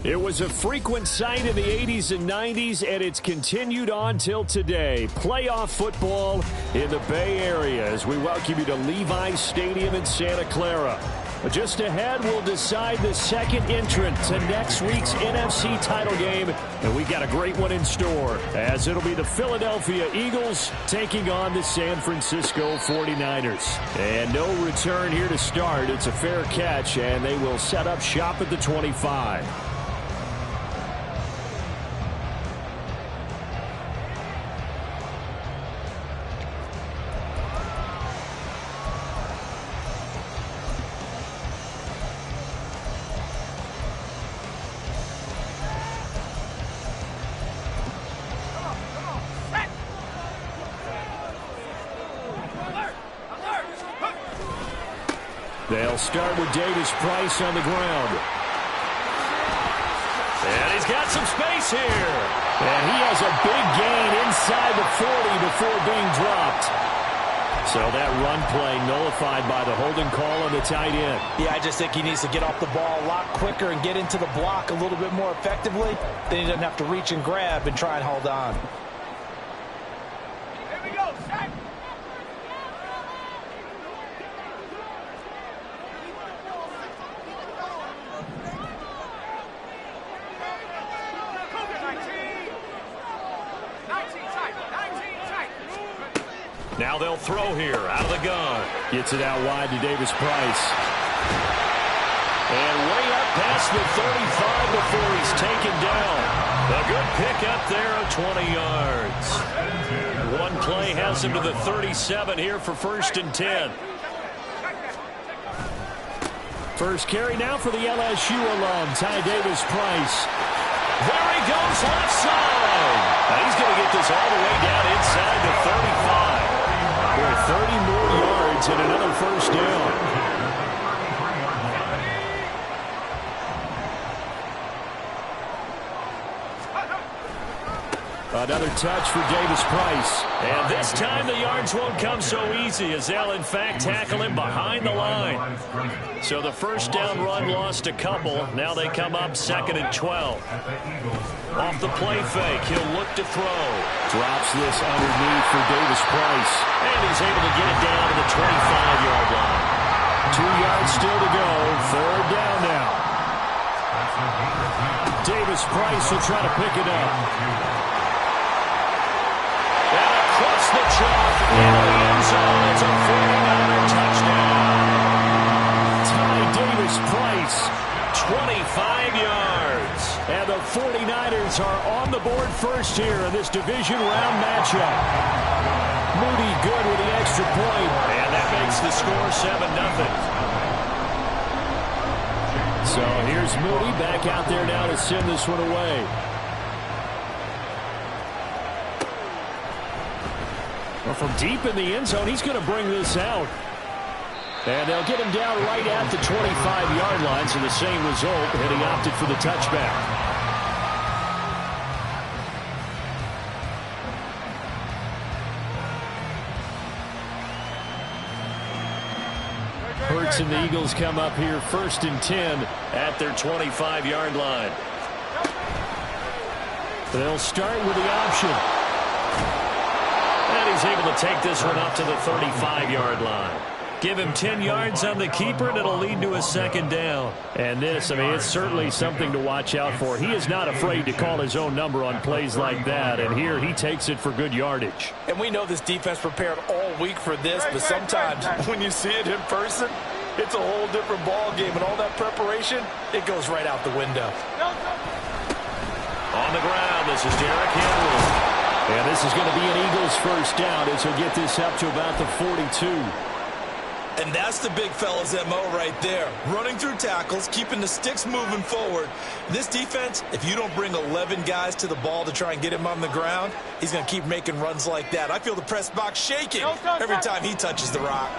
It was a frequent sight in the 80s and 90s, and it's continued on till today. Playoff football in the Bay Area as we welcome you to Levi's Stadium in Santa Clara. Just ahead, we'll decide the second entrant to next week's NFC title game, and we've got a great one in store, as it'll be the Philadelphia Eagles taking on the San Francisco 49ers. And no return here to start. It's a fair catch, and they will set up shop at the 25. They'll start with Davis Price on the ground. And he's got some space here. And he has a big gain inside the 40 before being dropped. So that run play nullified by the holding call on the tight end. Yeah, I just think he needs to get off the ball a lot quicker and get into the block a little bit more effectively. Then he doesn't have to reach and grab and try and hold on. Here we go, Shaq. Now they'll throw here out of the gun. Gets it out wide to Davis Price. And way up past the 35 before he's taken down. A good pick up there of 20 yards. One play has him to the 37 here for 1st and 10. First carry now for the LSU alum, Ty Davis Price. There he goes left side. Now he's going to get this all the way down inside the 35. 30 more yards and another first down. Another touch for Davis Price. And this time the yards won't come so easy as they'll in fact tackle him behind the line. So the first down run lost a couple. Now they come up 2nd and 12. Off the play fake, he'll look to throw. Drops this underneath for Davis Price. And he's able to get it down to the 25-yard line. 2 yards still to go. 3rd down now. Davis Price will try to pick it up. And across the chalk into the end zone. It's a 49er touchdown. Ty Davis Price, 25 yards. And the 49ers are on the board first here in this division round matchup. Moody good with the extra point. And that makes the score 7-0. So here's Moody back out there now to send this one away. Well, from deep in the end zone, he's going to bring this out. And they'll get him down right at the 25-yard line, so the same result, and he opted for the touchback. Hurts and the Eagles come up here 1st and 10 at their 25-yard line. They'll start with the option. And he's able to take this one up to the 35-yard line. Give him 10 yards on the keeper, and it'll lead to a 2nd down. And this, I mean, it's certainly something to watch out for. He is not afraid to call his own number on plays like that, and here he takes it for good yardage. And we know this defense prepared all week for this, but sometimes when you see it in person, it's a whole different ball game, and all that preparation, it goes right out the window. On the ground, this is Derrick Henry. And this is going to be an Eagles first down as he'll get this up to about the 42. And that's the big fella's MO right there. Running through tackles, keeping the sticks moving forward. This defense, if you don't bring 11 guys to the ball to try and get him on the ground, he's going to keep making runs like that. I feel the press box shaking every time he touches the rock.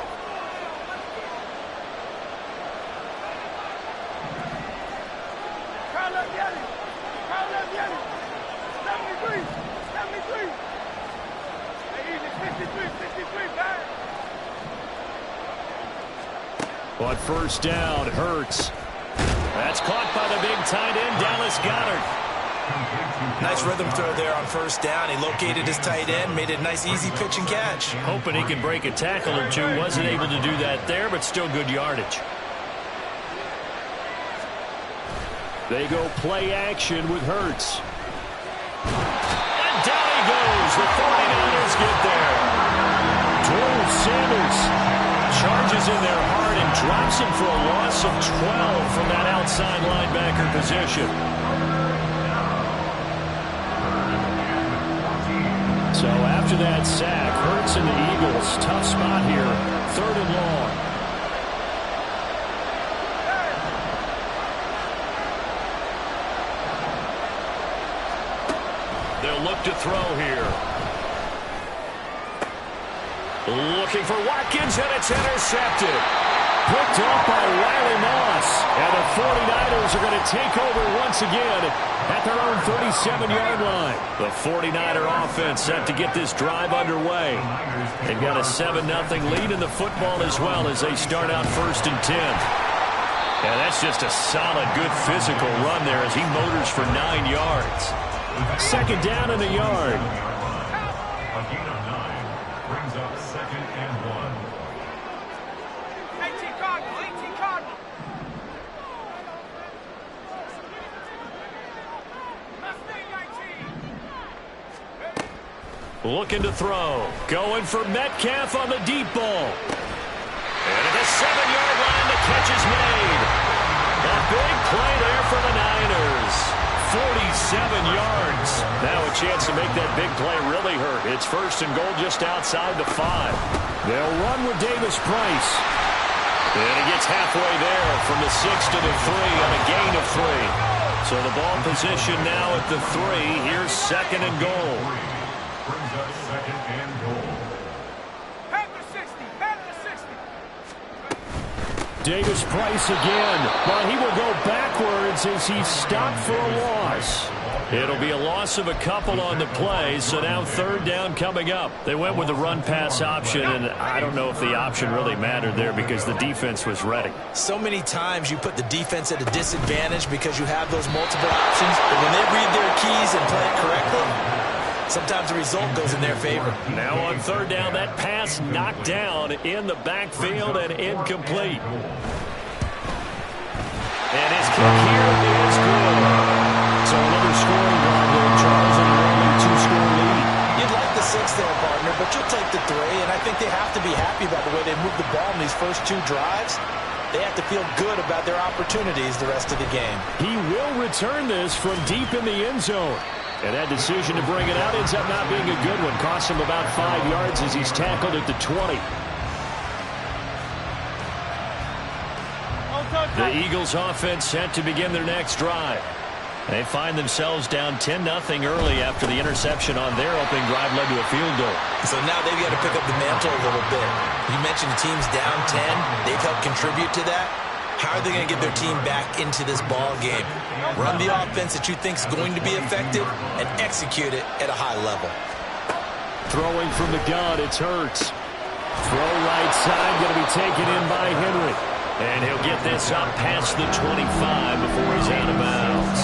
On first down, Hurts. That's caught by the big tight end, Dallas Goedert. Nice rhythm throw there on first down. He located his tight end, made it a nice easy pitch and catch. Hoping he can break a tackle or two. Wasn't able to do that there, but still good yardage. They go play action with Hurts. And down he goes. The 49ers get there. Drew Sanders charges in there hard and drops him for a loss of 12 from that outside linebacker position. So after that sack, Hurts and the Eagles, tough spot here, 3rd and long. They'll look to throw here. Looking for Watkins, and it's intercepted. Picked off by Riley Moss. And the 49ers are going to take over once again at their own 37-yard line. The 49er offense set to get this drive underway. They've got a 7-0 lead in the football as well as they start out 1st and 10. Yeah, that's just a solid, good physical run there as he motors for 9 yards. 2nd down in the yard. Brings up 2nd and 1. Looking to throw. Going for Metcalf on the deep ball. And at the 7-yard line, the catch is made. A big play there for the Niners. 47 yards. Now a chance to make that big play really hurt. It's 1st and goal just outside the 5. They'll run with Davis Price. And he gets halfway there from the 6 to the 3 on a gain of 3. So the ball position now at the 3. Here's 2nd and goal. Brings up 2nd and goal. Back to 60. Back to 60. Davis Price again, but he will go backwards as he's stopped for a loss. It'll be a loss of a couple on the play, so now 3rd down coming up. They went with the run-pass option, and I don't know if the option really mattered there because the defense was ready. So many times you put the defense at a disadvantage because you have those multiple options, but when they read their keys and play it correctly, sometimes the result goes in their favor. Now on 3rd down, that pass knocked down in the backfield and incomplete. And his kick here is good. So another scoring drive there, Charles, and only 2-score lead. You'd like the 6 there, partner, but you'll take the 3, and I think they have to be happy about the way they moved the ball in these first 2 drives. They have to feel good about their opportunities the rest of the game. He will return this from deep in the end zone. And that decision to bring it out ends up not being a good one. Costs him about 5 yards as he's tackled at the 20. The Eagles offense set to begin their next drive. They find themselves down 10-0 early after the interception on their opening drive led to a field goal. So now they've got to pick up the mantle a little bit. You mentioned the team's down 10. They've helped contribute to that. How are they going to get their team back into this ball game? Run the offense that you think is going to be effective and execute it at a high level. Throwing from the gun, it's Hurts. Throw right side, going to be taken in by Henry. And he'll get this up past the 25 before he's out of bounds.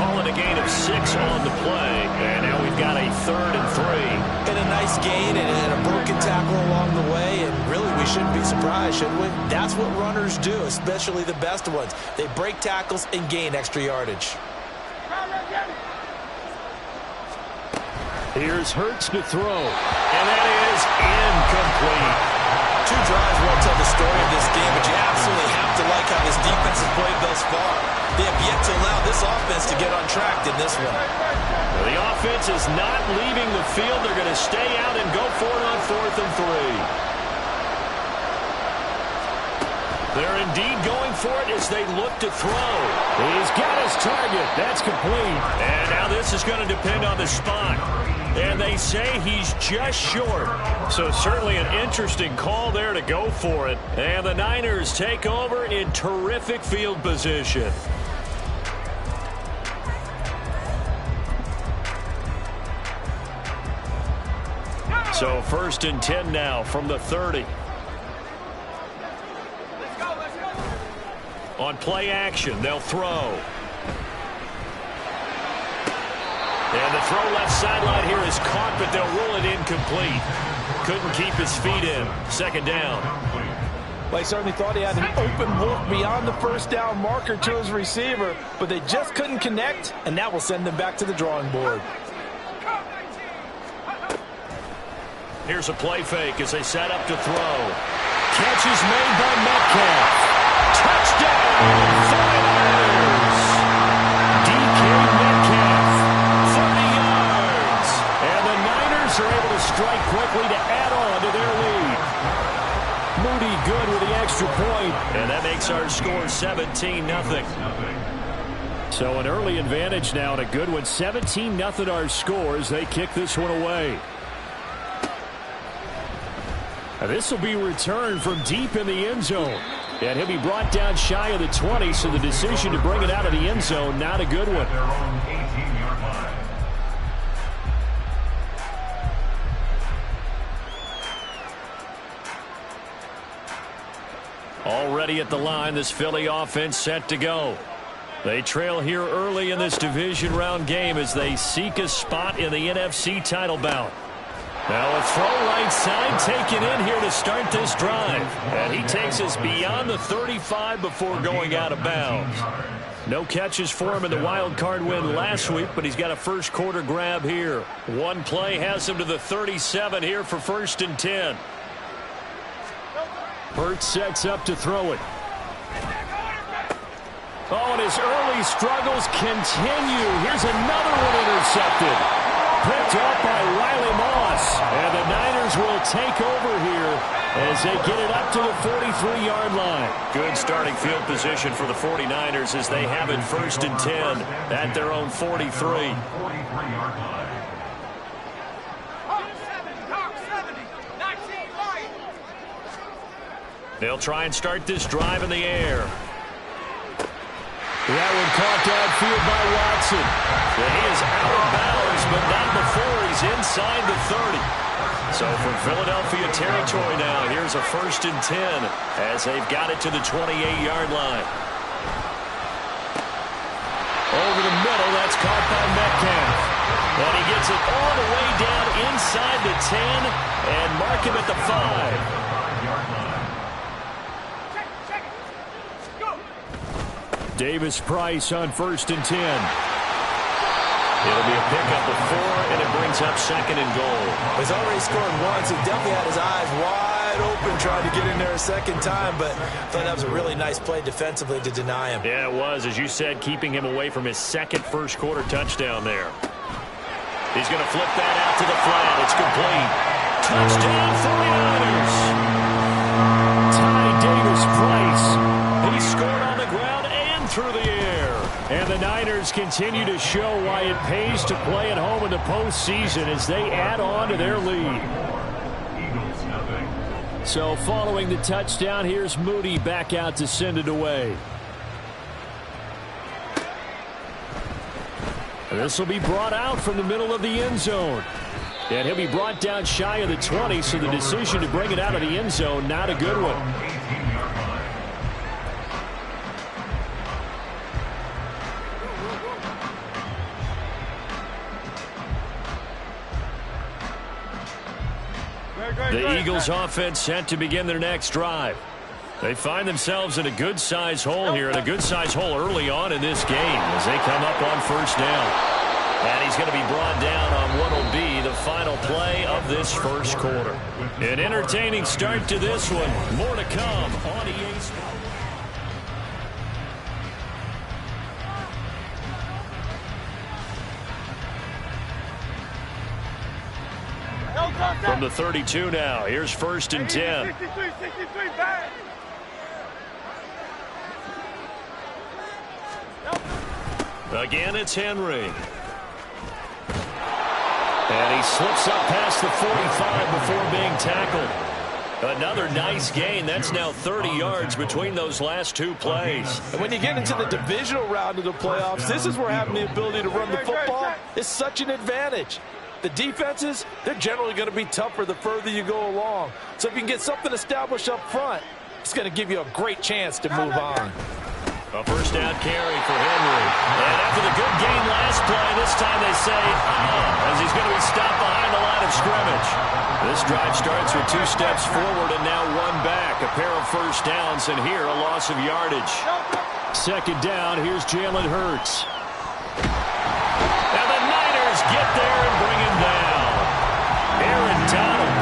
Calling a gain of 6 on the play. And now we've got a 3rd and 3. And a nice gain and a broken tackle along the way. And really, we shouldn't be surprised, should we? That's what runners do, especially the best ones. They break tackles and gain extra yardage. Here's Hurts to throw. And that is incomplete. 2 drives won't tell the story of this game, but you absolutely have to like how this defense has played thus far. They have yet to allow this offense to get on track in this one. The offense is not leaving the field. They're going to stay out and go for it on 4th and 3. They're indeed going for it as they look to throw. He's got his target. That's complete. And now this is going to depend on the spot. And they say he's just short. So certainly an interesting call there to go for it. And the Niners take over in terrific field position. So 1st and 10 now from the 30. On play action, they'll throw. And the throw left sideline here is caught, but they'll rule it incomplete. Couldn't keep his feet in. Second down. Well, he certainly thought he had an open look beyond the first down marker to his receiver, but they just couldn't connect, and that will send them back to the drawing board. Here's a play fake as they set up to throw. Catch is made by Metcalf. Touchdown, 49ers. DK Metcalf, 30 yards. And the Niners are able to strike quickly to add on to their lead. Moody good with the extra point. And that makes our score 17-0. So an early advantage now and a good one. 17-0 our score as they kick this one away. This will be returned from deep in the end zone. And he'll be brought down shy of the 20, so the decision to bring it out of the end zone, not a good one. Already at the line, this Philly offense set to go. They trail here early in this division round game as they seek a spot in the NFC title bout. Now a throw right side taken in here to start this drive. And he takes us beyond the 35 before going out of bounds. No catches for him in the wild card win last week, but he's got a first quarter grab here. One play has him to the 37 here for 1st and 10. Hurts sets up to throw it. Oh, and his early struggles continue. Here's another one intercepted. Picked up by Riley Moss. And the Niners will take over here as they get it up to the 43-yard line. Good starting field position for the 49ers as they have it 1st and 10 at their own 43. 43-yard line. They'll try and start this drive in the air. That one caught downfield by Watson. And he is out of bounds, but not before he's inside the 30. So from Philadelphia territory now, here's a 1st and 10 as they've got it to the 28-yard line. Over the middle, that's caught by Metcalf. And he gets it all the way down inside the 10 and mark him at the 5. Davis Price on 1st and 10. It'll be a pickup of 4, and it brings up 2nd and goal. He's already scored once. He definitely had his eyes wide open trying to get in there a second time, but I thought that was a really nice play defensively to deny him. Yeah, it was, as you said, keeping him away from his second first quarter touchdown there. He's going to flip that out to the flat. It's complete. Touchdown 49ers. Ty Davis Price. He scored on the ground and through the air. And the Niners continue to show why it pays to play at home in the postseason as they add on to their lead. So following the touchdown, here's Moody back out to send it away. This will be brought out from the middle of the end zone. And he'll be brought down shy of the 20, so the decision to bring it out of the end zone, not a good one. The Eagles offense set to begin their next drive. They find themselves in a good-sized hole here, and a good-sized hole early on in this game as they come up on 1st down. And he's going to be brought down on what will be the final play of this first quarter. An entertaining start to this one. More to come on EA Sports. From the 32 now, here's 1st and 10. 63, back. Again, it's Henry. And he slips up past the 45 before being tackled. Another nice gain. That's now 30 yards between those last two plays. And when you get into the divisional round of the playoffs, this is where having the ability to run the football is such an advantage. The defenses, they're generally going to be tougher the further you go along. So if you can get something established up front, it's going to give you a great chance to move on. A first down carry for Henry. And after the good game last play, this time they say, as he's going to be stopped behind the line of scrimmage. This drive starts with 2 steps forward and now 1 back. A pair of first downs, and here a loss of yardage. Second down, here's Jalen Hurts. And the Niners get there and bring him down. Aaron Donald.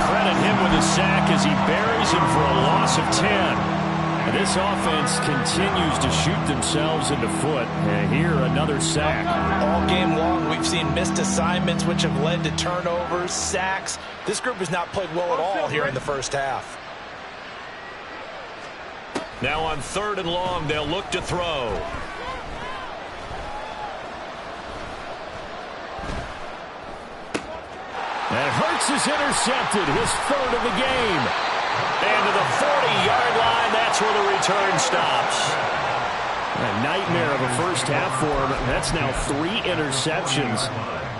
Credit him with a sack as he buries him for a loss of 10. And this offense continues to shoot themselves in the foot. And here, another sack. All game long, we've seen missed assignments, which have led to turnovers, sacks. This group has not played well at all here in the first half. Now on 3rd and long, they'll look to throw. And Hurts is intercepted, his 3rd of the game. And to the 40-yard line, that's where the return stops. A nightmare of a first half for him. That's now 3 interceptions.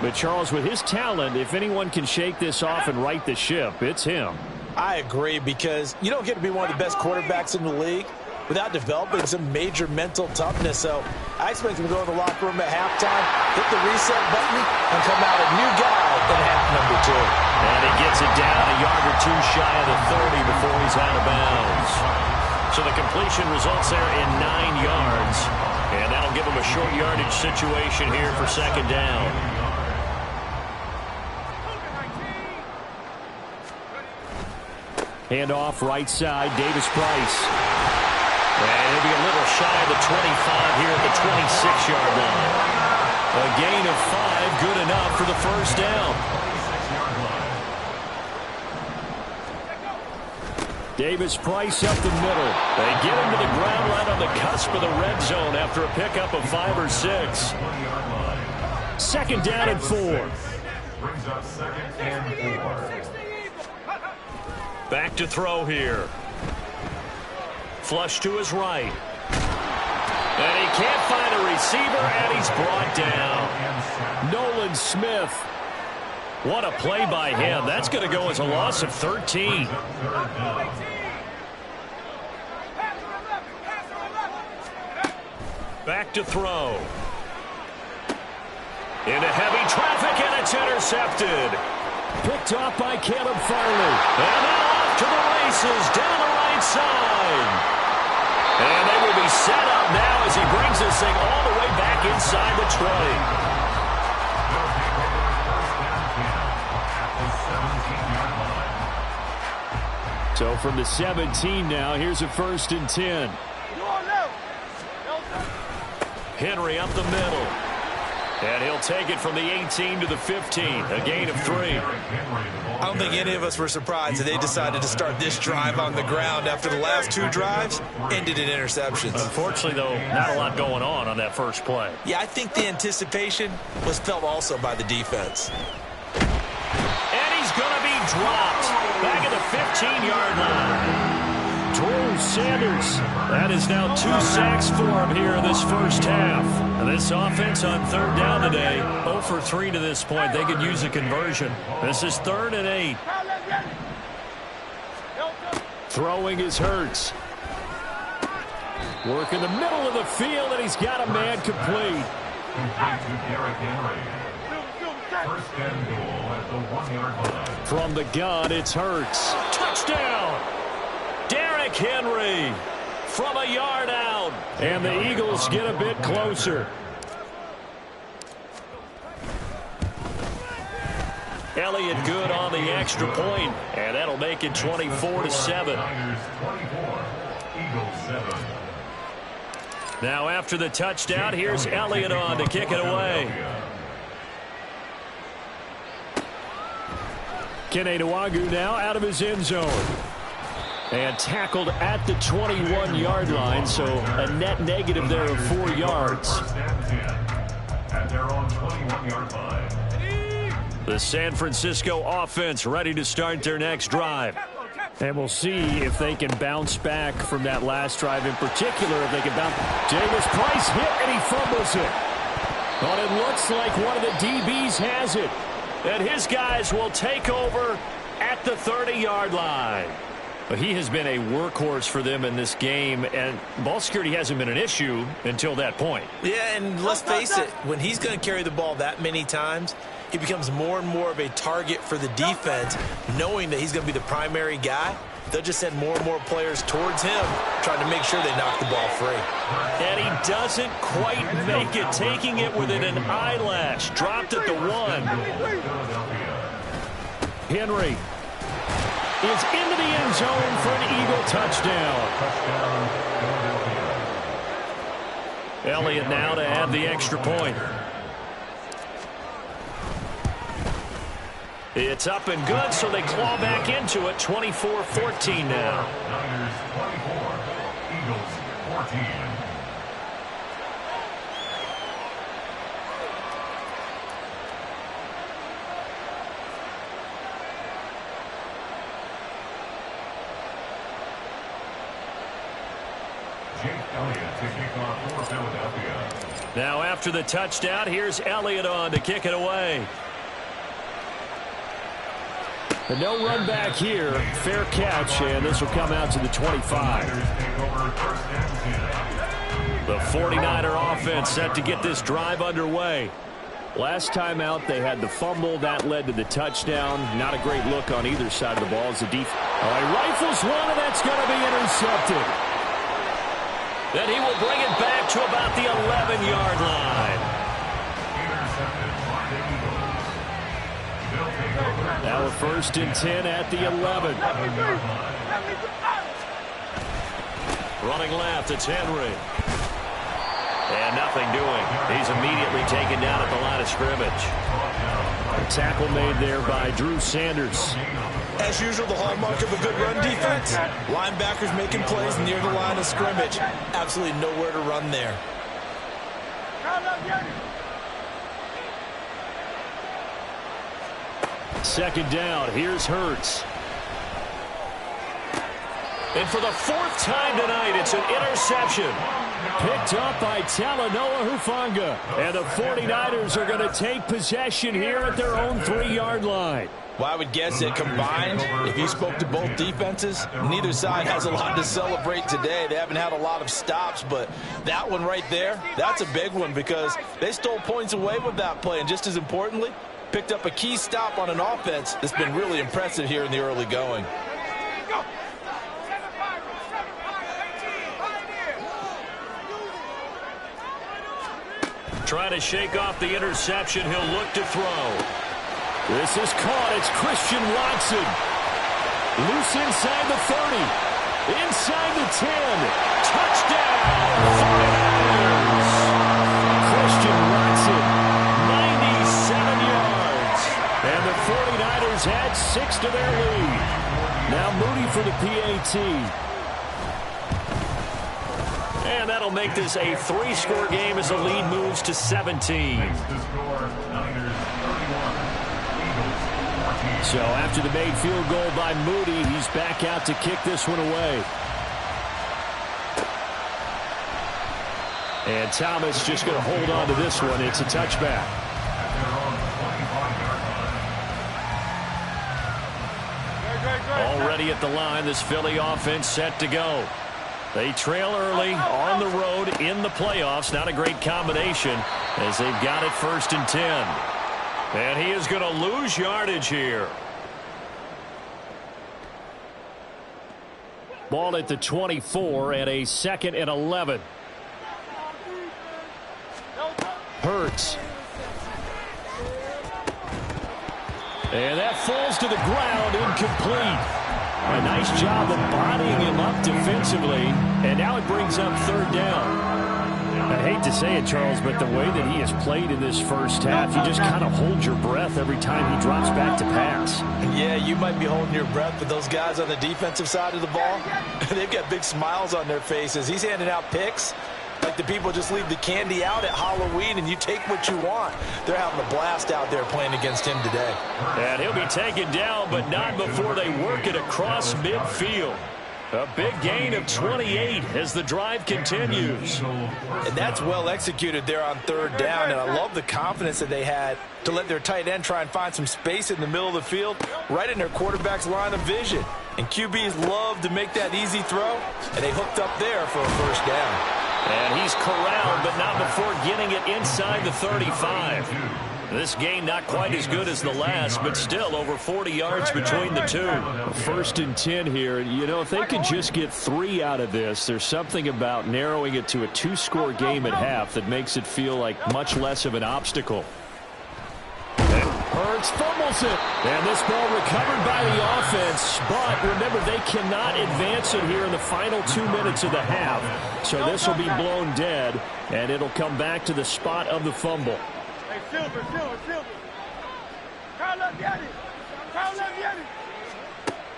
But Charles, with his talent, if anyone can shake this off and right the ship, it's him. I agree, because you don't get to be one of the best quarterbacks in the league without developing some major mental toughness. So I expect him to go in the locker room at halftime, hit the reset button, and come out a new guy in half number 2. And he gets it down a yard or 2 shy of the 30 before he's out of bounds. So the completion results there in 9 yards. And that'll give him a short yardage situation here for second down. Handoff right side, Davis Price. And he'll be a little shy of the 25 here at the 26-yard line. A gain of 5, good enough for the first down. Davis Price up the middle. They get him to the ground right on the cusp of the red zone after a pickup of 5 or 6. Second down and 4. Brings up 2nd and 4. Back to throw here. Flush to his right. And he can't find a receiver, and he's brought down. Nolan Smith. What a play by him. That's going to go as a loss of 13. Back to throw. Into heavy traffic, and it's intercepted. Picked off by Caleb Farley. And now off to the races down the right side. And they will be set up now as he brings this thing all the way back inside the 20. So from the 17 now, here's a 1st and 10. Henry up the middle. And he'll take it from the 18 to the 15, a gain of 3. I don't think any of us were surprised that they decided to start this drive on the ground after the last 2 drives ended in interceptions. Unfortunately, though, not a lot going on that first play. Yeah, I think the anticipation was felt also by the defense. And he's going to be dropped back at the 15-yard line. Drew Sanders. That is now 2 sacks for him here in this first half. And this offense on 3rd down today, 0 for 3 to this point. They could use a conversion. This is 3rd and 8. Throwing is Hurts. Work in the middle of the field, and he's got a man complete. First and goal at the 1-yard line. From the gun, it's Hurts. Touchdown! Derrick Henry from a yard out. And the Eagles get a bit closer. Elliott good on the extra point, and that'll make it 24-7. Now after the touchdown, here's Elliott on to kick it away. Kene Nwangwu now out of his end zone. And tackled at the 21-yard line, so a net negative there of 4 yards. At their own 21-yard line. The San Francisco offense ready to start their next drive. And we'll see if they can bounce back from that last drive, in particular if they can bounce. Davis Price hit, and he fumbles it. But it looks like one of the DBs has it. And his guys will take over at the 30-yard line. He has been a workhorse for them in this game, and ball security hasn't been an issue until that point. Yeah, and let's face it, when he's going to carry the ball that many times, he becomes more and more of a target for the defense, knowing that he's going to be the primary guy. They'll just send more and more players towards him, trying to make sure they knock the ball free. And he doesn't quite make it, taking it within an eyelash. Dropped at the 1. Henry is into the end zone for an Eagle touchdown. Elliott now to add the extra point. It's up and good, so they claw back into it. 24-14 now. Niners 24, Eagles 14. Jake Elliott to kick off for Philadelphia. Now after the touchdown, here's Elliott on to kick it away. But no run back here. Fair catch, and this will come out to the 25. The 49er offense set to get this drive underway. Last time out, they had the fumble. That led to the touchdown. Not a great look on either side of the ball as the defense. All right, rifles one, and that's going to be intercepted. Then he will bring it back to about the 11-yard line. Now a 1st and 10 at the 11. Running left, it's Henry. And nothing doing. He's immediately taken down at the line of scrimmage. A tackle made there by Drew Sanders. As usual, the hallmark of a good run defense. Linebackers making plays near the line of scrimmage. Absolutely nowhere to run there. 2nd down, here's Hurts. And for the 4th time tonight, it's an interception. Picked up by Talanoa Hufanga. And the 49ers are going to take possession here at their own 3-yard line. Well, I would guess that combined, if you spoke to both defenses, neither side has a lot to celebrate today. They haven't had a lot of stops, but that one right there, that's a big one because they stole points away with that play. And just as importantly, picked up a key stop on an offense that's been really impressive here in the early going. Trying to shake off the interception. He'll look to throw. This is caught. It's Christian Watson. Loose inside the 30. Inside the 10. Touchdown! 49ers! Christian Watson, 97 yards. And the 49ers add 6 to their lead. Now Moody for the PAT. And that'll make this a 3-score game as the lead moves to 17. So after the made field goal by Moody, he's back out to kick this one away. And Thomas just going to hold on to this one. It's a touchback. Already at the line, this Philly offense set to go. They trail early on the road in the playoffs. Not a great combination as they've got it 1st and 10. And he is going to lose yardage here. Ball at the 24 and a 2nd and 11. Hurts. And that falls to the ground, incomplete. A nice job of bodying him up defensively, and now it brings up 3rd down. I hate to say it, Charles, but the way that he has played in this first half, you just kind of hold your breath every time he drops back to pass. Yeah, you might be holding your breath, but those guys on the defensive side of the ball, they've got big smiles on their faces. He's handing out picks like the people just leave the candy out at Halloween and you take what you want. They're having a blast out there playing against him today. And he'll be taken down, but not before they work it across midfield. A big gain of 28 as the drive continues. And that's well executed there on 3rd down, and I love the confidence that they had to let their tight end try and find some space in the middle of the field, right in their quarterback's line of vision. And QBs love to make that easy throw, and they hooked up there for a first down. And he's corralled, but not before getting it inside the 35. This game not quite as good as the last, but still over 40 yards between the two. 1st and 10 here. You know, if they could just get 3 out of this, there's something about narrowing it to a 2-score game at half that makes it feel like much less of an obstacle. Hurts fumbles it. And this ball recovered by the offense. But remember, they cannot advance it here in the final 2 minutes of the half. So this will be blown dead, and it'll come back to the spot of the fumble. Hey, Silver. Carl up, get it.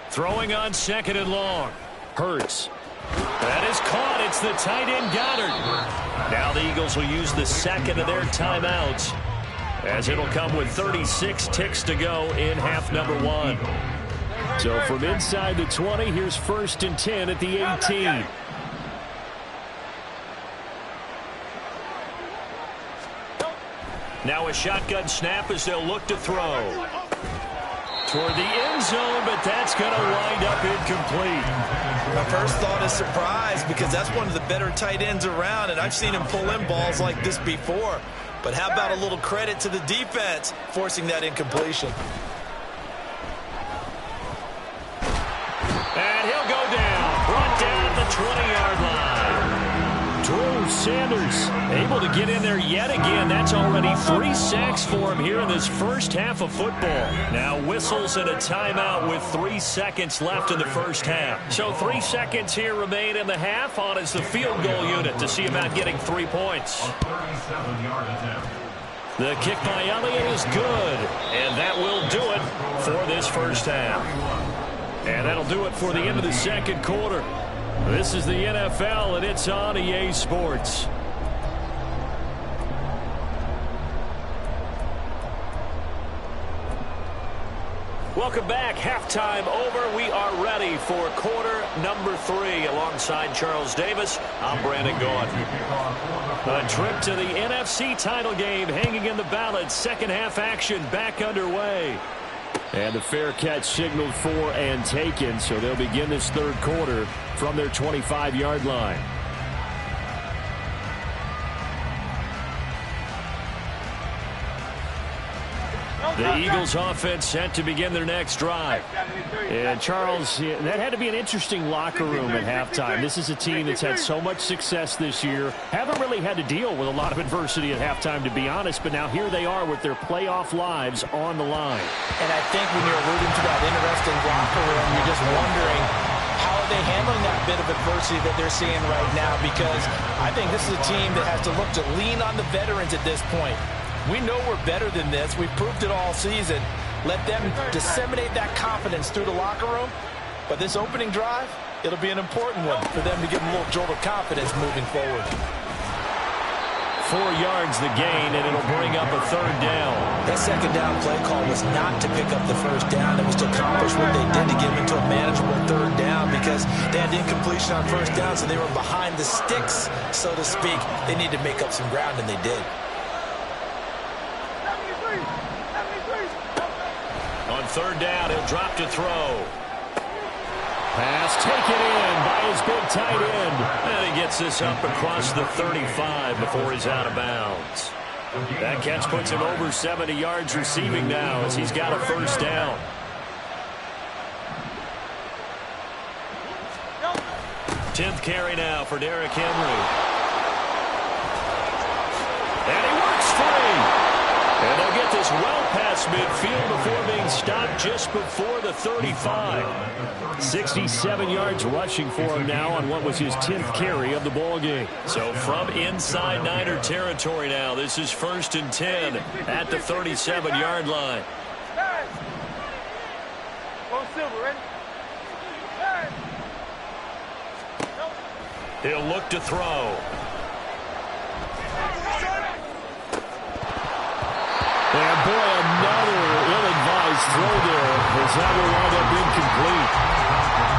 Throwing on 2nd and long. Hurts. That is caught. It's the tight end Goddard. Now the Eagles will use the 2nd of their timeouts, as it'll come with 36 ticks to go in half number 1. So from inside the 20, here's 1st and 10 at the 18. Now a shotgun snap as they'll look to throw. Toward the end zone, but that's going to wind up incomplete. My first thought is surprise, because that's one of the better tight ends around, and I've seen him pull in balls like this before. But how about a little credit to the defense forcing that incompletion? And he'll go down. Brought down at the 20-yard line. Drew Sanders able to get in there yet again. That's already 3 sacks for him here in this first half of football. Now whistles and a timeout with 3 seconds left in the first half. So 3 seconds here remain in the half. On is the field goal unit to see about getting 3 points. The kick by Elliott is good, and that will do it for this first half. And that'll do it for the end of the second quarter. This is the NFL, and it's on EA Sports. Welcome back. Halftime over. We are ready for quarter number 3. Alongside Charles Davis, I'm Brandon Gaughan. A trip to the NFC title game hanging in the balance. Second half action back underway. And the fair catch signaled for and taken, so they'll begin this third quarter from their 25-yard line. The Eagles offense set to begin their next drive. And Charles, that had to be an interesting locker room at halftime. This is a team that's had so much success this year. Haven't really had to deal with a lot of adversity at halftime, to be honest. But now here they are with their playoff lives on the line. And I think when you're alluding to that interesting locker room, you're just wondering, how are they handling that bit of adversity that they're seeing right now? Because I think this is a team that has to look to lean on the veterans at this point. We know we're better than this. We've proved it all season. Let them disseminate that confidence through the locker room. But this opening drive, it'll be an important one for them to get a little jolt of confidence moving forward. 4 yards the gain, and it'll bring up a third down. That second down play call was not to pick up the first down. It was to accomplish what they did to get them into a manageable third down, because they had incompletion on first down, so they were behind the sticks, so to speak. They needed to make up some ground, and they did. On third down, he'll drop to throw. Pass taken in by his big tight end. And he gets this up across the 35 before he's out of bounds. That catch puts him over 70 yards receiving now as he's got a first down. Tenth carry now for Derrick Henry. And he works free. And they'll get this well past midfield before being stopped just before the 35. 67 yards rushing for him now on what was his 10th carry of the ball game. So from inside Niner territory now, this is 1st and 10 at the 37-yard line. He'll look to throw. And boy, another ill-advised throw there, as that will wind up incomplete.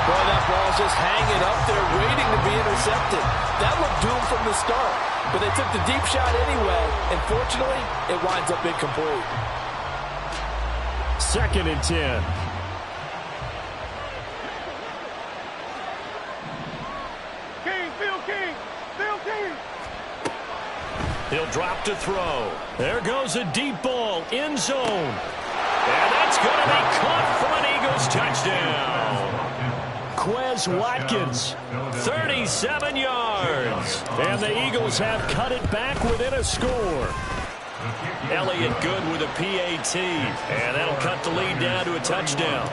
Boy, that ball's just hanging up there waiting to be intercepted. That looked doomed from the start, but they took the deep shot anyway, and fortunately, it winds up incomplete. 2nd and 10. He'll drop to throw. There goes a deep ball, end zone. And that's going to be caught for an Eagles touchdown. Quez Watkins, 37 yards. And the Eagles have cut it back within a score. Elliott good with a PAT. And that'll cut the lead down to a touchdown.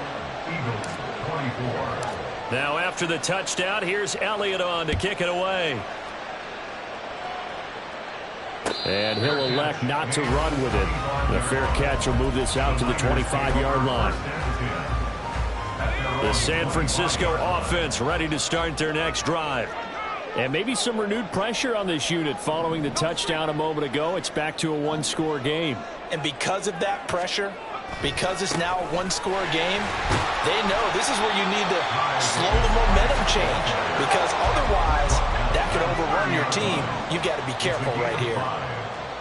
Now after the touchdown, here's Elliott on to kick it away. And he'll elect not to run with it. The fair catch will move this out to the 25-yard line. The San Francisco offense ready to start their next drive. And maybe some renewed pressure on this unit following the touchdown a moment ago. It's back to a one-score game. And because of that pressure, because it's now a one-score game, they know this is where you need to slow the momentum change. Because otherwise, that could overrun your team. You've got to be careful right here.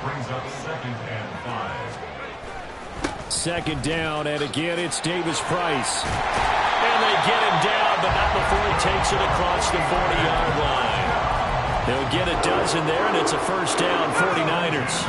Brings up 2nd and 5. Second down, and again it's Davis Price. And they get him down, but not before he takes it across the 40-yard line. They'll get a dozen there, and it's a first down, 49ers.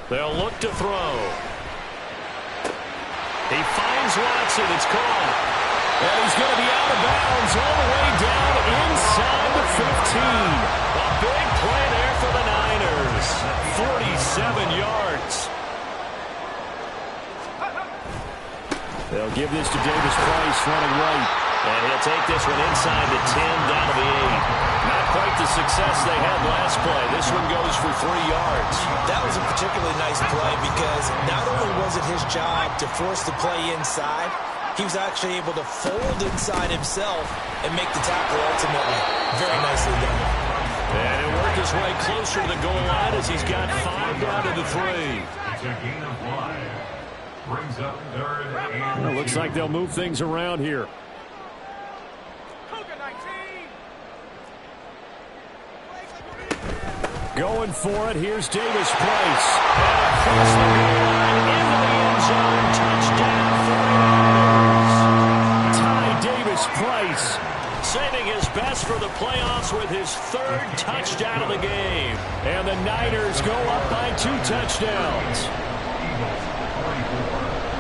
They'll look to throw. He finds Watson. It's caught. And he's going to be out of bounds all the way down inside the 15. A big play there for the Niners. 47 yards. They'll give this to Davis Price running right. And he'll take this one inside the 10 down to the 8. Not quite the success they had last play. This one goes for 3 yards. That was a particularly nice play because not only was it his job to force the play inside, he was actually able to fold inside himself and make the tackle ultimately. Very nicely done. And he'll work his way closer to the goal line as he's got 5 down to the 3. It's a gain of 5. Brings up 3rd and Well, looks like they'll move things around here. Going for it, here's Davis Price. And across the goal line into the end zone. Touchdown for the Niners. Ty Davis Price saving his best for the playoffs with his 3rd touchdown of the game. And the Niners go up by 2 touchdowns.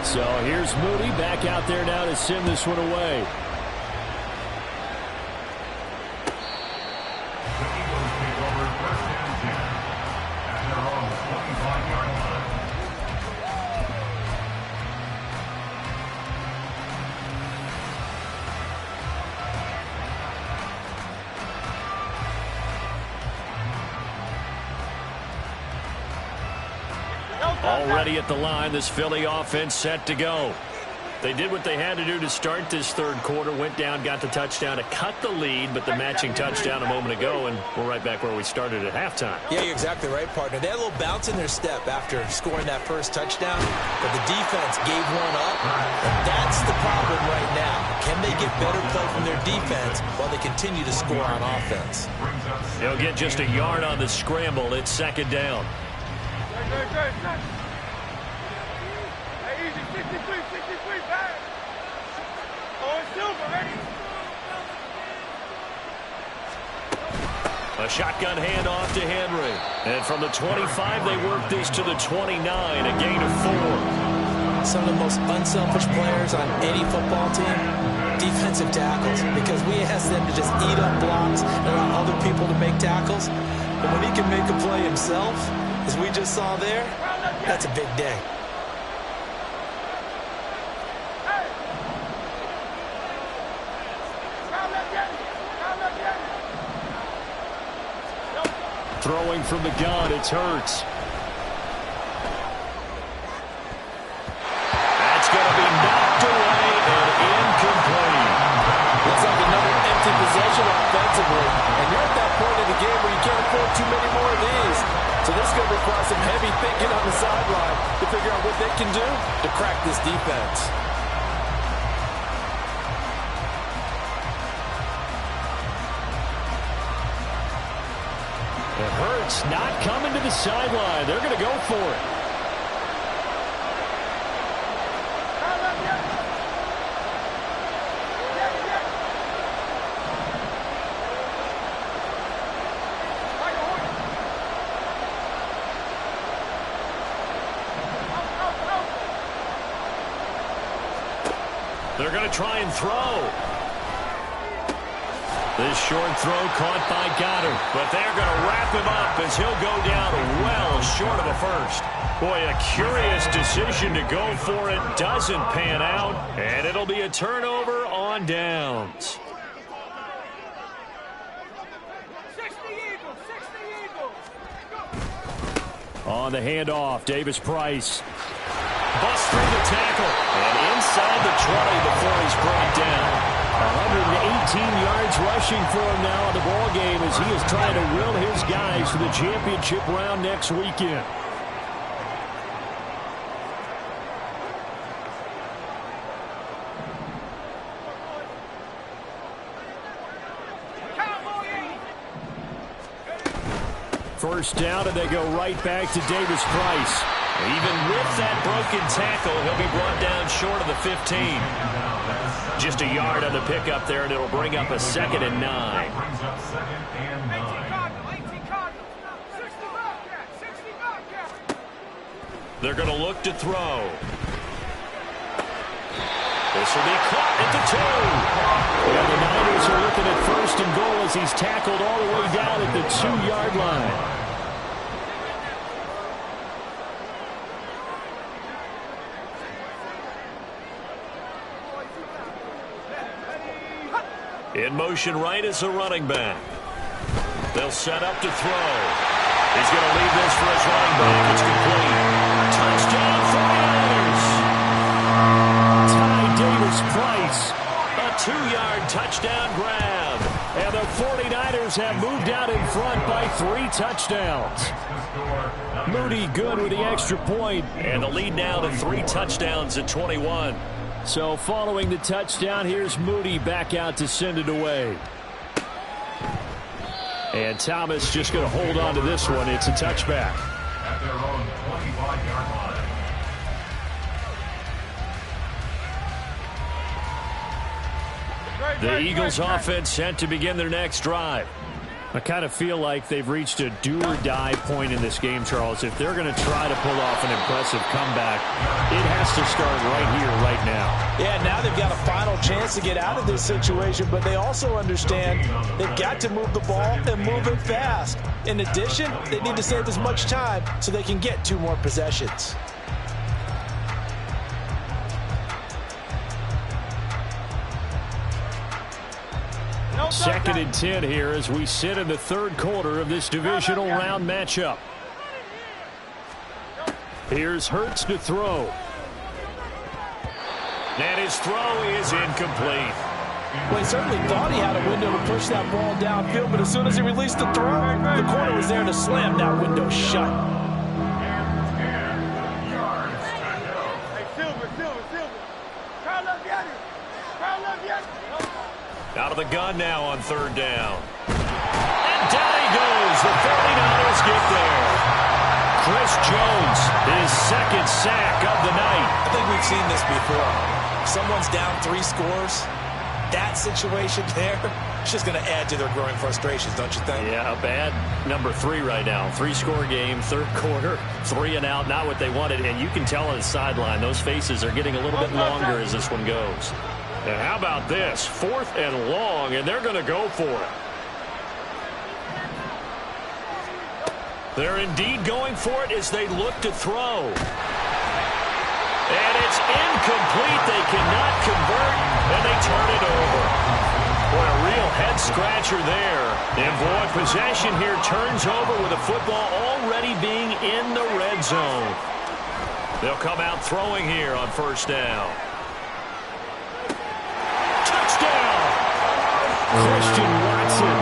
So here's Moody back out there now to send this one away. Already at the line, this Philly offense set to go. They did what they had to do to start this 3rd quarter, went down, got the touchdown to cut the lead, but the matching touchdown a moment ago, and we're right back where we started at halftime. Yeah, you're exactly right, partner. They had a little bounce in their step after scoring that first touchdown, but the defense gave one up, and that's the problem right now. Can they get better play from their defense while they continue to score on offense? They'll get just a yard on the scramble. It's 2nd down. Good. Hey, easy, 63, back. Oh, it's Silver, ready? A shotgun handoff to Henry. And from the 25, they work this to the 29, a gain of 4. Some of the most unselfish players on any football team, defensive tackles, because we ask them to just eat up blocks and allow other people to make tackles. But when he can make a play himself, as we just saw there, that's a big day. Throwing from the gun, it's Hurts. That's going to be knocked away and incomplete. Looks like another empty possession offensively. And you're at that point in the game where you can't afford too many more of these. So this is going to require some heavy thinking on the sideline to figure out what they can do to crack this defense. And Hurts It's not coming to the sideline. They're going to go for it. They're going to try and throw. This short throw caught by Goddard, but they're going to wrap him up as he'll go down well short of a first. Boy, a curious decision to go for it. Doesn't pan out, and it'll be a turnover on downs. 60 Eagles, 60 Eagles. On the handoff, Davis Price. Busts through the tackle and inside the 20 before he's brought down. 118 yards rushing for him now in the ball game as he is trying to will his guys to the championship round next weekend. First down, and they go right back to Davis Price. Even with that broken tackle, he'll be brought down short of the 15. Just a yard on the pickup there, and it'll bring up a 2nd and 9. They're going to look to throw. This will be caught at the 2. And the Niners are looking at 1st and goal as he's tackled all the way down at the 2-yard line. In motion right is the running back. They'll set up to throw. He's going to leave this for his running back. It's complete. Touchdown 49ers. Ty Davis Price. A 2-yard touchdown grab. And the 49ers have moved out in front by 3 touchdowns. Moody good with the extra point. And the lead now to 3 touchdowns at 21. So following the touchdown, here's Moody back out to send it away. And Thomas just going to hold on to this one. It's a touchback. At their own 25-yard line. The Eagles offense set to begin their next drive. I kind of feel like they've reached a do-or-die point in this game, Charles. If they're going to try to pull off an impressive comeback, it has to start right here, right now. Yeah, now they've got a final chance to get out of this situation, but they also understand they've got to move the ball and move it fast. In addition, they need to save as much time so they can get 2 more possessions. Second and 10 here as we sit in the 3rd quarter of this divisional round matchup. Here's Hurts to throw. And his throw is incomplete. Well, he certainly thought he had a window to push that ball downfield, but as soon as he released the throw, the corner was there to slam that window shut. Hey, Silver. Carl Vianney. Out of the gun now on 3rd down. And down he goes. The 49ers get there. Chris Jones, his 2nd sack of the night. I think we've seen this before. If someone's down 3 scores, that situation there, it's just going to add to their growing frustrations, don't you think? Yeah, a bad number 3 right now. 3-score game, 3rd quarter, 3 and out, not what they wanted. And you can tell on the sideline, those faces are getting a little bit longer as this one goes. And how about this? 4th and long, and they're going to go for it. They're indeed going for it as they look to throw. And it's incomplete. They cannot convert, and they turn it over. Boy, a real head-scratcher there. And boy, possession here turns over with the football already being in the red zone. They'll come out throwing here on 1st down. Christian Watson,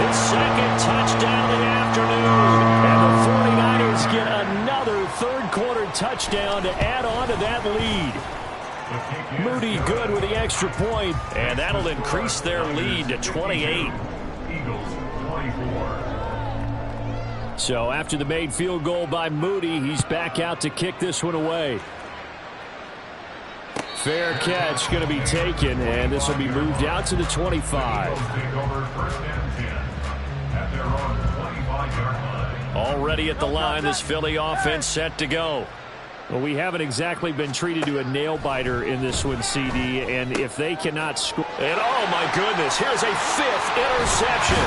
his 2nd touchdown of the afternoon. And the 49ers get another 3rd quarter touchdown to add on to that lead. Moody good with the extra point, and that'll increase their lead to 28. Eagles 24. So after the made field goal by Moody, he's back out to kick this one away. Fair catch going to be taken, and this will be moved out to the 25. Already at the line, this Philly offense set to go. Well, we haven't exactly been treated to a nail-biter in this one, CD, and if they cannot score... And oh, my goodness, here's a 5th interception.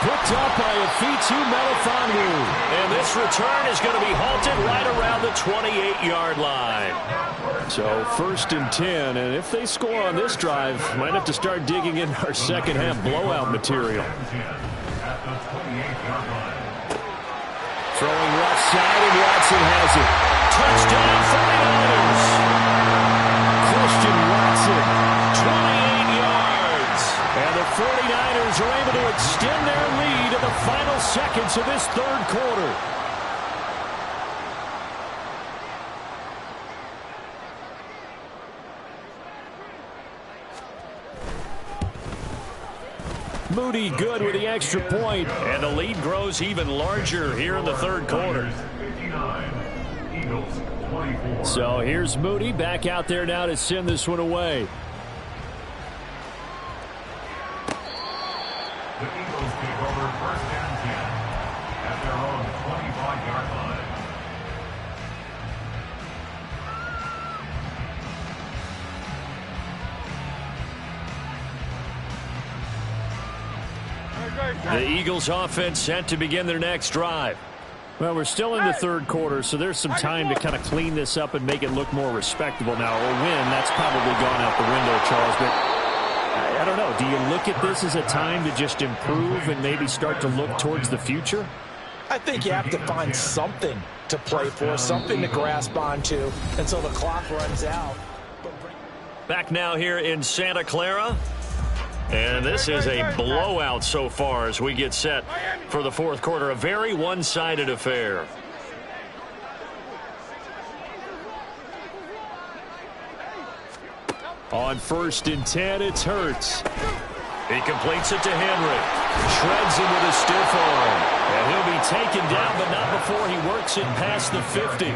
Picked up by Afitu Melifonwu. And this return is going to be halted right around the 28-yard line. So 1st and 10, and if they score on this drive, might have to start digging in our second-half blowout material. Throwing left side, and Watson has it. Touchdown, 49ers. Christian Watson, 28 yards. And the 49ers are able to extend their lead in the final seconds of this 3rd quarter. Moody good with the extra point, and the lead grows even larger here in the 3rd quarter. So here's Moody back out there now to send this one away. The Eagles take over 1st and 10 at their own 25-yard line. The Eagles offense set to begin their next drive. Well, we're still in the 3rd quarter, so there's some time to kind of clean this up and make it look more respectable. Now, a win, that's probably gone out the window, Charles, but I don't know. Do you look at this as a time to just improve and maybe start to look towards the future? I think you have to find something to play for, something to grasp onto until the clock runs out. Back now here in Santa Clara. And this is a blowout so far as we get set for the 4th quarter. A very one-sided affair. On 1st and 10, it's Hurts. He completes it to Henry. Shreds him with a stiff arm. And he'll be taken down, but not before he works it past the 50.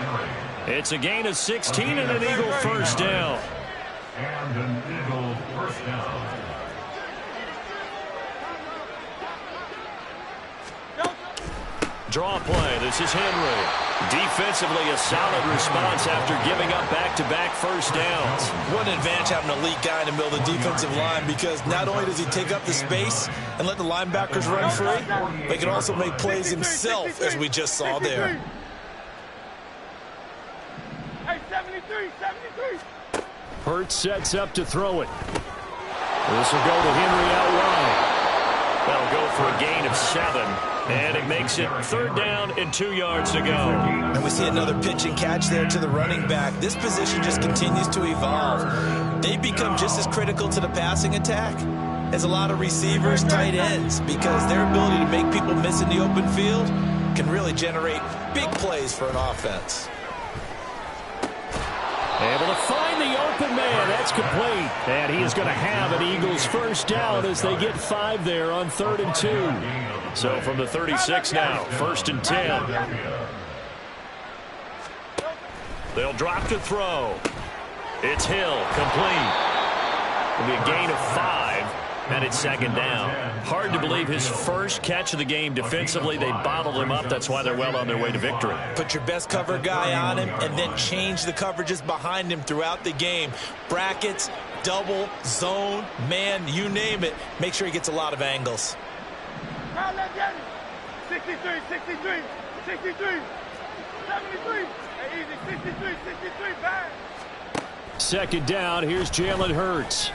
It's a gain of 16 and an Eagle first down. And an Eagle first down. Draw play. This is Henry. Defensively, a solid response after giving up back-to-back first downs. What an advantage having an elite guy in the middle of the defensive line, because not only does he take up the space and let the linebackers run free, but he can also make plays himself, as we just saw there. Hey, 73. Hurts sets up to throw it. This will go to Henry out wide. That'll go for a gain of 7. And it makes it 3rd down and 2 yards to go. And we see another pitch and catch there to the running back. This position just continues to evolve. They become just as critical to the passing attack as a lot of receivers, tight ends, because their ability to make people miss in the open field can really generate big plays for an offense. Able to find the open man. That's complete. And he is going to have an Eagles first down as they get 5 there on 3rd and 2. So from the 36 now, 1st and 10. They'll drop to throw. It's Hill, complete. It'll be a gain of 5, and it's 2nd down. Hard to believe his first catch of the game defensively. They bottled him up. That's why they're well on their way to victory. Put your best cover guy on him and then change the coverages behind him throughout the game. Brackets, double, zone, man, you name it. Make sure he gets a lot of angles. 63, 73, 73, 73. Hey, easy, 63, back. 2nd down, here's Jalen Hurts.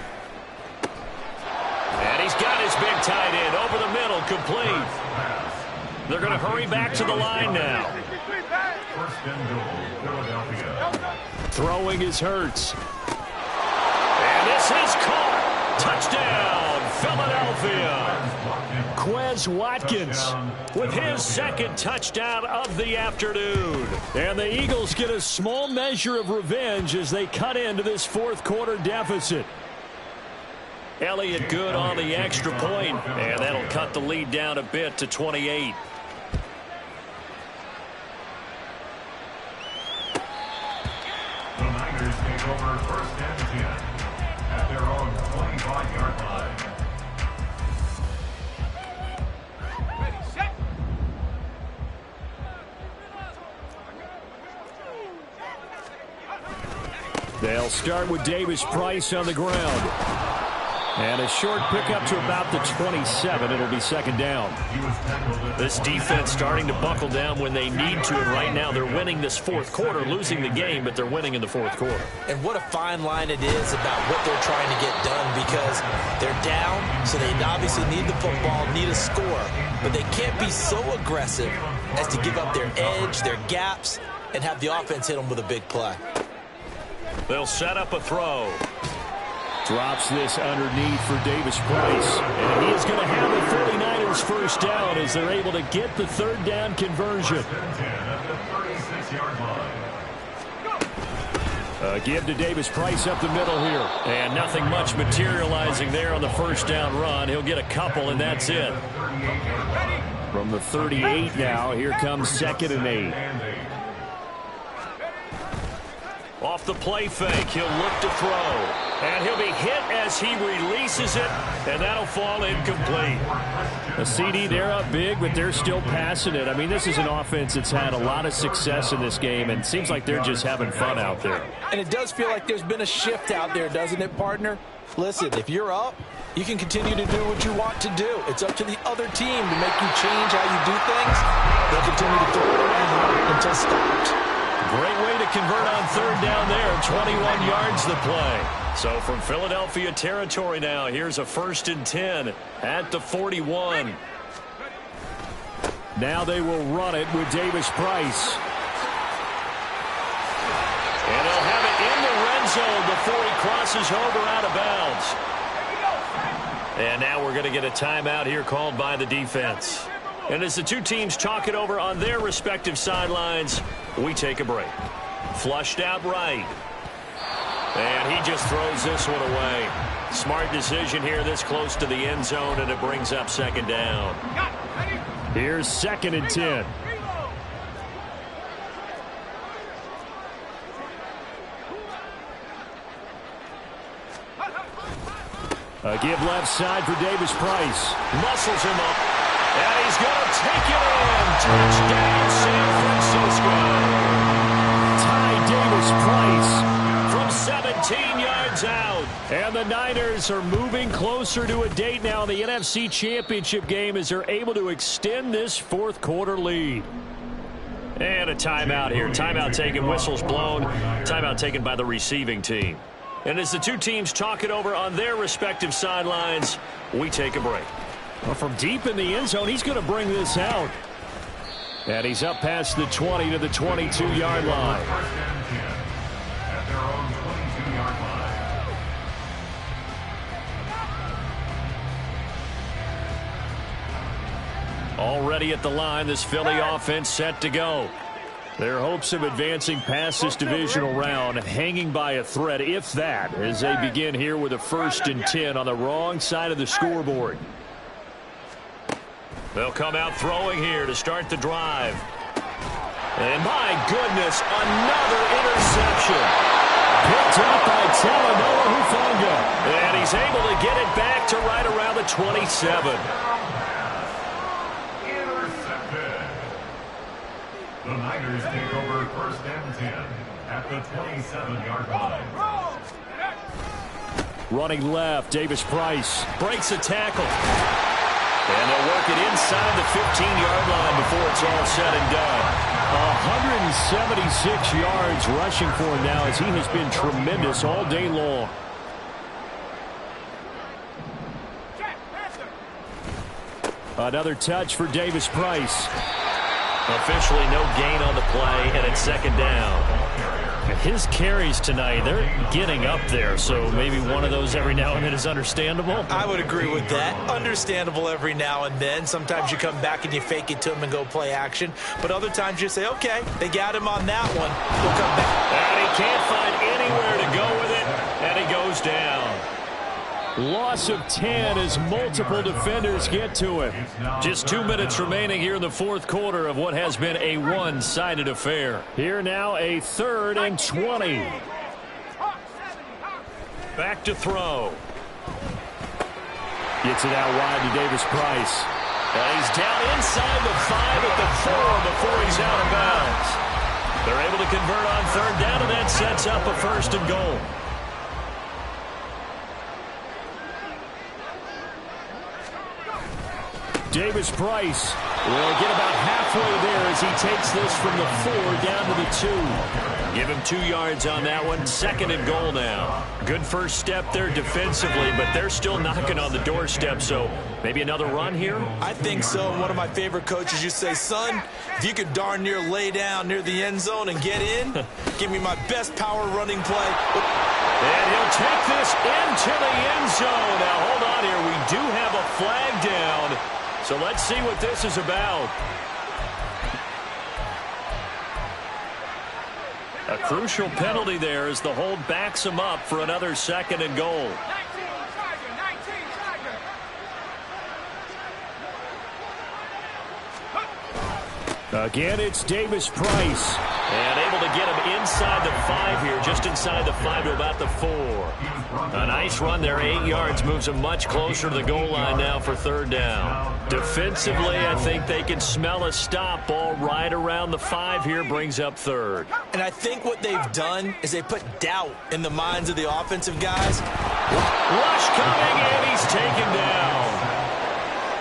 And he's got his big tight end over the middle, complete. They're going to hurry back to the line now. 63, back. 1st and goal, Philadelphia. Throwing is Hurts. And this is caught. Touchdown, Philadelphia. Quez Watkins with his 2nd touchdown of the afternoon. And the Eagles get a small measure of revenge as they cut into this 4th quarter deficit. Elliott good on the extra point, and that'll cut the lead down a bit to 28. They'll start with Davis Price on the ground. And a short pickup to about the 27. It'll be second down. This defense starting to buckle down when they need to, and right now they're winning this fourth quarter, losing the game, but they're winning in the fourth quarter. And what a fine line it is about what they're trying to get done, because they're down, so they obviously need the football, need a score, but they can't be so aggressive as to give up their edge, their gaps, and have the offense hit them with a big play. They'll set up a throw. Drops this underneath for Davis Price. And he is going to have the 49ers first down as they're able to get the third down conversion. Give to Davis Price up the middle here. And nothing much materializing there on the first down run. He'll get a couple, and that's it. From the 38 now, here comes 2nd and 8. Off the play fake, he'll look to throw. And he'll be hit as he releases it, and that'll fall incomplete. A CD, they're up big, but they're still passing it. I mean, this is an offense that's had a lot of success in this game, and it seems like they're just having fun out there. And it does feel like there's been a shift out there, doesn't it, partner? Listen, if you're up, you can continue to do what you want to do. It's up to the other team to make you change how you do things. They'll continue to throw it around until stopped. Great way to convert on third down there. 21 yards the play. So from Philadelphia territory now, here's a 1st and 10 at the 41. Now they will run it with Davis Price. And he'll have it in the red zone before he crosses over out of bounds. And now we're going to get a timeout here called by the defense. And as the two teams talk it over on their respective sidelines, we take a break. Flushed out right. And he just throws this one away. Smart decision here this close to the end zone, and it brings up 2nd down. Here's 2nd and 10. A give left side for Davis Price. Muscles him up. And he's going to take it in. Touchdown, San Francisco. Ty Davis Price from 17 yards out. And the Niners are moving closer to a date now in the NFC Championship game as they're able to extend this fourth quarter lead. And a timeout here. Timeout taken, whistles blown. Timeout taken by the receiving team. And as the two teams talk it over on their respective sidelines, we take a break. Well, from deep in the end zone, he's going to bring this out. And he's up past the 20 to the 22-yard line. At their own 22-yard line. Already at the line, this Philly offense set to go. Their hopes of advancing past this divisional round hanging by a thread, if that, as they begin here with a 1st and 10 on the wrong side of the scoreboard. They'll come out throwing here to start the drive. And my goodness, another interception. Picked up by Talanoa Hufanga. And he's able to get it back to right around the 27. Intercepted. The Niners take over 1st and 10 at the 27-yard line. Running left, Davis Price. Breaks a tackle. And they'll work it inside the 15-yard line before it's all said and done. 176 yards rushing for him now as he has been tremendous all day long. Another touch for Davis Price. Officially no gain on the play, and it's 2nd down. His carries tonight, they're getting up there, so maybe one of those every now and then is understandable. I would agree with that. Understandable every now and then. Sometimes you come back and you fake it to him and go play action. But other times you say, okay, they got him on that one. He'll come back. And he can't find anywhere to go with it, and he goes down. Loss of 10 as multiple defenders get to him. Just 2 minutes remaining here in the fourth quarter of what has been a one-sided affair. Here now a 3rd and 20. Back to throw. Gets it out wide to Davis Price. And he's down inside the 5 at the 4 before he's out of bounds. They're able to convert on third down, and that sets up a 1st and goal. Davis Price will get about halfway there as he takes this from the 4 down to the 2. Give him 2 yards on that one. 2nd and goal now. Good first step there defensively, but they're still knocking on the doorstep, so maybe another run here? I think so. One of my favorite coaches used to say, son, if you could darn near lay down near the end zone and get in, give me my best power running play. And he'll take this into the end zone. Now, hold on here. We do have a flag down, so let's see what this is about. A crucial penalty there as the hold backs him up for another 2nd and goal. Again, it's Davis Price. And able to get him inside the 5 here, just inside the 5 to about the 4. A nice run there, 8 yards, moves him much closer to the goal line now for 3rd down. Defensively, I think they can smell a stop. Ball right around the 5 here, brings up 3rd. And I think what they've done is they put doubt in the minds of the offensive guys. Rush coming, and he's taken down.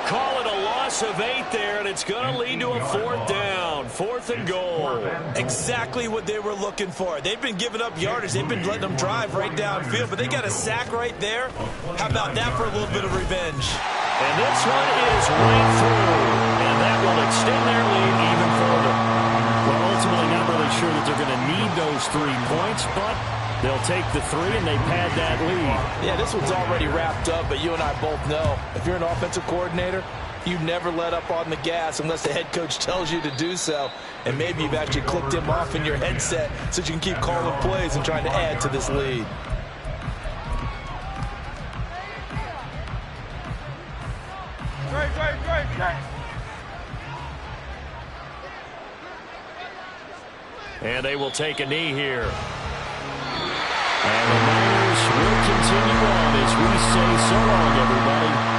Call it a loss of 8 there, and it's going to lead to a 4th down. 4th and goal. Exactly what they were looking for. They've been giving up yardage. They've been letting them drive right downfield, but they got a sack right there. How about that for a little bit of revenge? And this one is right through, and that will extend their lead even further. Well, ultimately not really sure that they're going to need those 3 points, but they'll take the 3 and they pad that lead. Yeah, this one's already wrapped up, but you and I both know if you're an offensive coordinator, you never let up on the gas unless the head coach tells you to do so. And maybe you've actually clicked him off in your headset so you can keep calling plays and trying to add to this lead. Great. And they will take a knee here. And the Niners will continue on as we say so long, everybody.